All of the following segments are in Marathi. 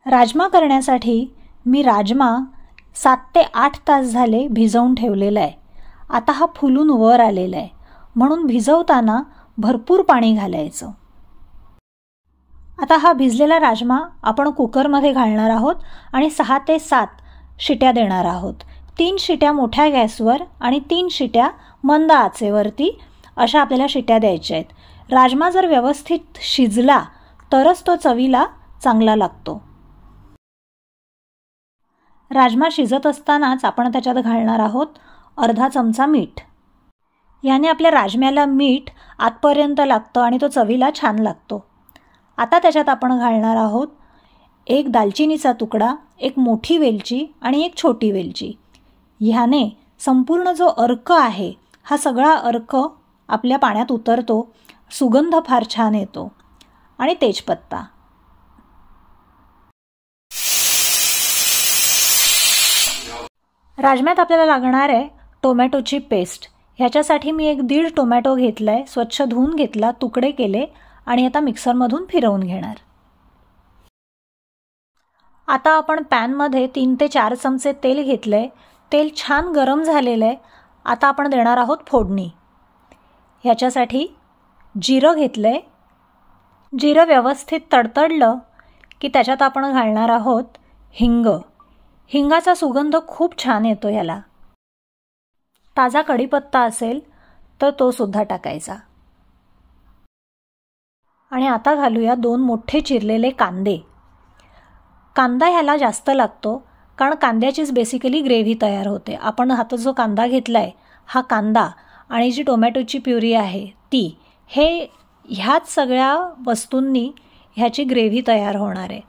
राजमा करण्यासाठी मी राजमा 7 ते 8 तास झाले भिजवून ठेवलेला आहे. आता हा फुलून वर आलेला आहे, म्हणून भिजवताना भरपूर पाणी घालायचं. आता हा भिजलेला राजमा आपण कुकरमध्ये घालणार आहोत आणि 6 ते 7 शिट्या देणार आहोत. 3 शिट्या मोठ्या गॅसवर आणि 3 शिट्या मंद आचेवरती अशा आपल्याला शिट्या द्यायच्या आहेत. राजमा जर व्यवस्थित शिजला तरच तो चवीला चांगला लागतो. राजमा शिजत असतानाच आपण त्याच्यात घालणार आहोत अर्धा चमचा मीठ. याने आपल्या राजम्याला मीठ आतपर्यंत लागतं आणि तो चवीला छान लागतो. आता त्याच्यात आपण घालणार आहोत 1 दालचिनीचा तुकडा, 1 मोठी वेलची आणि 1 छोटी वेलची. ह्याने संपूर्ण जो अर्क आहे हा सगळा अर्क आपल्या पाण्यात उतरतो, सुगंध फार छान येतो. आणि तेजपत्ता. राजम्यात आपल्याला लागणार आहे टोमॅटोची पेस्ट. ह्याच्यासाठी मी 1.5 टोमॅटो घेतला आहे, स्वच्छ धुवून घेतला, तुकडे केले आणि आता मिक्सरमधून फिरवून घेणार. आता आपण पॅनमध्ये 3 ते 4 चमचे तेल घेतलं आहे. तेल छान गरम झालेलं आहे. आता आपण देणार आहोत फोडणी. ह्याच्यासाठी जिरं घेतलं आहे. जिरं व्यवस्थित तडतडलं की त्याच्यात आपण घालणार आहोत हिंग. हिंगाचा सुगंध खूप छान येतो याला. ताजा कढीपत्ता असेल तर तो सुद्धा टाकायचा. आणि आता घालूया 2 मोठे चिरलेले कांदे. कांदा ह्याला जास्त लागतो कारण कांद्याचीच बेसिकली ग्रेव्ही तयार होते. आपण हातात जो कांदा घेतला आहे हा कांदा आणि जी टोमॅटोची प्युरी आहे ती, हे ह्याच सगळ्या वस्तूंनी ह्याची ग्रेव्ही तयार होणार आहे.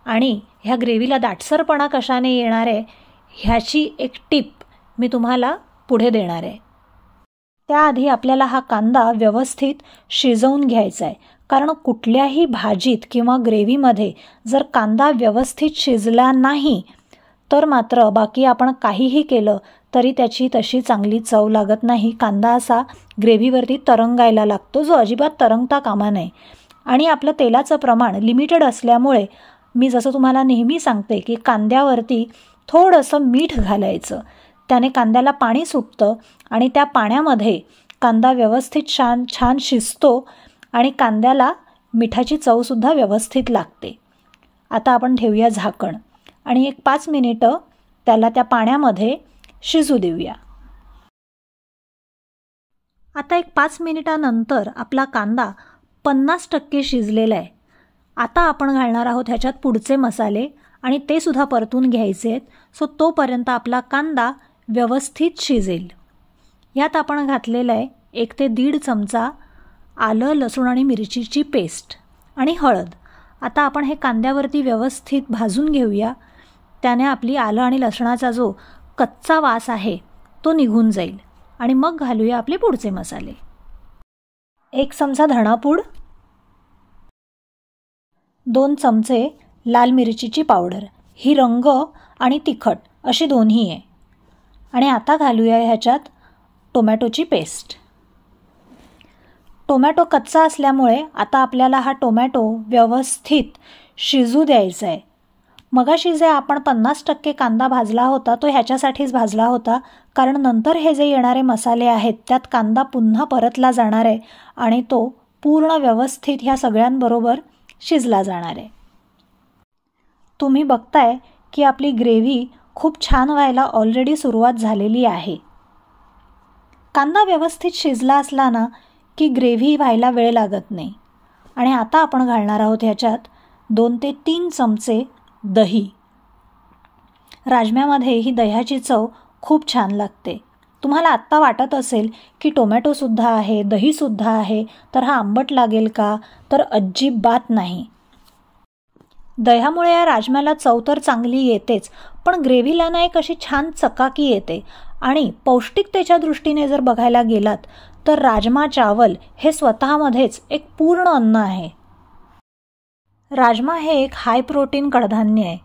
आणि ह्या ग्रेव्हीला दाटसरपणा कशाने येणार आहे ह्याची एक टिप मी तुम्हाला पुढे देणार आहे. त्याआधी आपल्याला हा कांदा व्यवस्थित शिजवून घ्यायचा आहे, कारण कुठल्याही भाजीत किंवा ग्रेव्हीमध्ये जर कांदा व्यवस्थित शिजला नाही तर मात्र बाकी आपण काहीही केलं तरी त्याची तशी चांगली चव लागत नाही. कांदा असा ग्रेव्हीवरती तरंगायला लागतो, जो अजिबात तरंगता कामा नये. आणि आपलं तेलाचं प्रमाण लिमिटेड असल्यामुळे मी जसं तुम्हाला नेहमी सांगते की कांद्यावरती थोडंसं मीठ घालायचं. त्याने कांद्याला पाणी सुटतं आणि त्या पाण्यामध्ये कांदा व्यवस्थित छान शिजतो आणि कांद्याला मिठाची चवसुद्धा व्यवस्थित लागते. आता आपण ठेवूया झाकण आणि 5 मिनिटं त्याला त्या पाण्यामध्ये शिजू देऊया. आता 5 मिनिटानंतर आपला कांदा 50% शिजलेला आहे. आता आपण घालणार आहोत ह्याच्यात पुढचे मसाले आणि ते सुद्धा परतून घ्यायचे आहेत. सो तोपर्यंत आपला कांदा व्यवस्थित शिजेल. यात आपण घातलेलं आहे 1 ते 1.5 चमचा आलं, लसूण आणि मिरचीची पेस्ट आणि हळद. आता आपण हे कांद्यावरती व्यवस्थित भाजून घेऊया. त्याने आपली आलं आणि लसणाचा जो कच्चा वास आहे तो निघून जाईल. आणि मग घालूया आपले पुढचे मसाले. 1 चमचा धणापूड, 2 चमचे लाल मिरचीची पावडर, ही रंग आणि तिखट अशी दोन्ही आहे. आणि आता घालूया ह्याच्यात टोमॅटोची पेस्ट. टोमॅटो कच्चा असल्यामुळे आता आपल्याला हा टोमॅटो व्यवस्थित शिजू द्यायचा आहे. मगाशी जे आपण 50% कांदा भाजला होता तो ह्याच्यासाठीच भाजला होता, कारण नंतर हे जे येणारे मसाले आहेत त्यात कांदा पुन्हा परतला जाणार आहे आणि तो पूर्ण व्यवस्थित ह्या सगळ्यांबरोबर शिजला जाणार आहे. तुम्ही बघताय की आपली ग्रेव्ही खूप छान व्हायला ऑलरेडी सुरुवात झालेली आहे. कांदा व्यवस्थित शिजला असला ना की ग्रेव्ही व्हायला वेळ लागत नाही. आणि आता आपण घालणार आहोत ह्याच्यात 2 ते 3 चमचे दही. राजम्यामध्ये ही दह्याची चव खूप छान लागते. तुम्हाला आत्ता वाटत असेल की टोमॅटोसुद्धा आहे, दहीसुद्धा आहे, तर हा आंबट लागेल का? तर अजिबात नाही. दह्यामुळे या राजम्याला चव तर चांगली येतेच, पण ग्रेव्हीला ना एक अशी छान चकाकी येते. आणि पौष्टिकतेच्या दृष्टीने जर बघायला गेलात तर राजमा चावल हे स्वतःमध्येच एक पूर्ण अन्न आहे. राजमा हे एक हाय प्रोटीन कडधान्य आहे.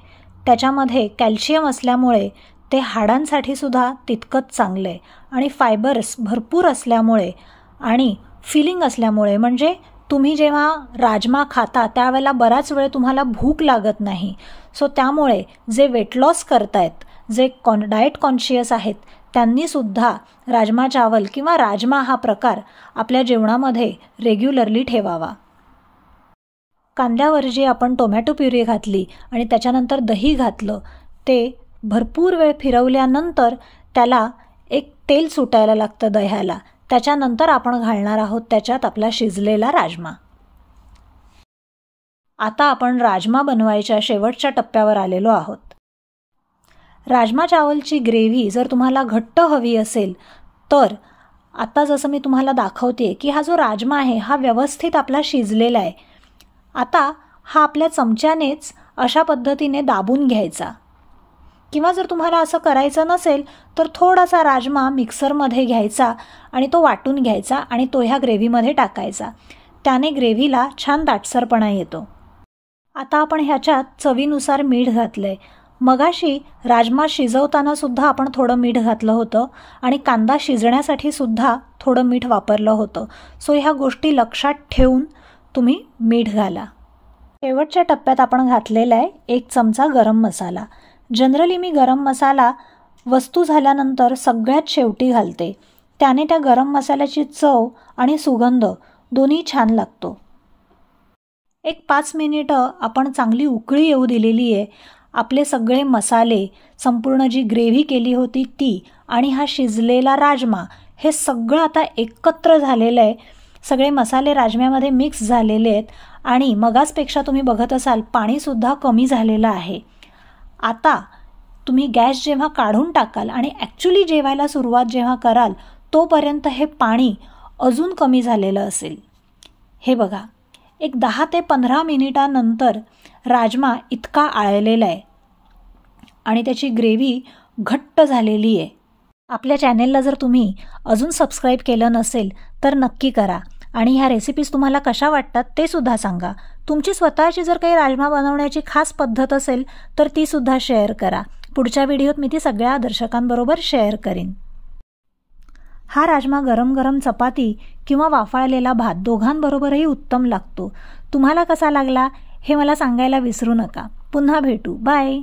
त्याच्यामध्ये कॅल्शियम असल्यामुळे ते हाडांसाठी सुद्धा तितकंच चांगलं आहे. आणि फायबर्स भरपूर असल्यामुळे आणि फिलिंग असल्यामुळे, म्हणजे तुम्ही जेव्हा राजमा खाता त्यावेळेला बराच वेळ तुम्हाला भूक लागत नाही. सो त्यामुळे जे वेट लॉस करतायत, जे डाएट कॉन्शियस आहेत, त्यांनीसुद्धा राजमा चावल किंवा राजमा हा प्रकार आपल्या जेवणामध्ये रेग्युलरली ठेवावा. कांद्यावर जी आपण टोमॅटो प्युरी घातली आणि त्याच्यानंतर दही घातलं, ते भरपूर वेळ फिरवल्यानंतर त्याला एक तेल सुटायला लागतं दह्याला. त्याच्यानंतर आपण घालणार आहोत त्याच्यात आपला शिजलेला राजमा. आता आपण राजमा बनवायच्या शेवटच्या टप्प्यावर आलेलो आहोत. राजमा चावलची ग्रेव्ही जर तुम्हाला घट्ट हवी असेल तर आता जसं मी तुम्हाला दाखवते की हा जो राजमा आहे हा व्यवस्थित आपला शिजलेला आहे. आता हा आपल्या चमच्यानेच अशा पद्धतीने दाबून घ्यायचा, किंवा जर तुम्हाला असं करायचं नसेल तर थोडासा राजमा मिक्सरमध्ये घ्यायचा आणि तो वाटून घ्यायचा आणि तो ह्या ग्रेव्हीमध्ये टाकायचा. त्याने ग्रेव्हीला छान दाटसरपणा येतो. आता आपण ह्याच्यात चवीनुसार मीठ घातलं आहे. मगाशी राजमा शिजवताना सुद्धा आपण थोडं मीठ घातलं होतं आणि कांदा शिजण्यासाठी सुद्धा थोडं मीठ वापरलं होतं. सो ह्या गोष्टी लक्षात ठेवून तुम्ही मीठ घाला. शेवटच्या टप्प्यात आपण घातलेला आहे 1 चमचा गरम मसाला. जनरली मी गरम मसाला वस्तू झाल्यानंतर सगळ्यात शेवटी घालते. त्याने त्या गरम मसाल्याची चव आणि सुगंध दोन्ही छान लागतो. एक 5 मिनिटं आपण चांगली उकळी येऊ दिलेली आहे. आपले सगळे मसाले, संपूर्ण जी ग्रेव्ही केली होती ती आणि हा शिजलेला राजमा हे सगळं आता एकत्र झालेलं आहे. सगळे मसाले राजम्यामध्ये मिक्स झालेले आहेत आणि मगासपेक्षा तुम्ही बघत असाल पाणीसुद्धा कमी झालेलं आहे. आता तुम्ही गॅस जेव्हा काढून टाकाल आणि ॲक्च्युली जेवायला सुरुवात जेव्हा कराल तोपर्यंत हे पाणी अजून कमी झालेलं असेल. हे बघा, एक 10 ते 15 मिनिटांनंतर राजमा इतका आळलेला आहे आणि त्याची ग्रेव्ही घट्ट झालेली आहे. आपल्या चॅनेलला जर तुम्ही अजून सबस्क्राईब केलं नसेल तर नक्की करा आणि ह्या रेसिपीज तुम्हाला कशा वाटतात ते सुद्धा सांगा. तुमची स्वतःची जर काही राजमा बनवण्याची खास पद्धत असेल तर ती सुद्धा शेअर करा. पुढच्या व्हिडिओत मी ती सगळ्या दर्शकांबरोबर शेअर करीन. हा राजमा गरम गरम चपाती किंवा वाफाळलेला भात दोघांबरोबरही उत्तम लागतो. तुम्हाला कसा लागला हे मला सांगायला विसरू नका. पुन्हा भेटू. बाय.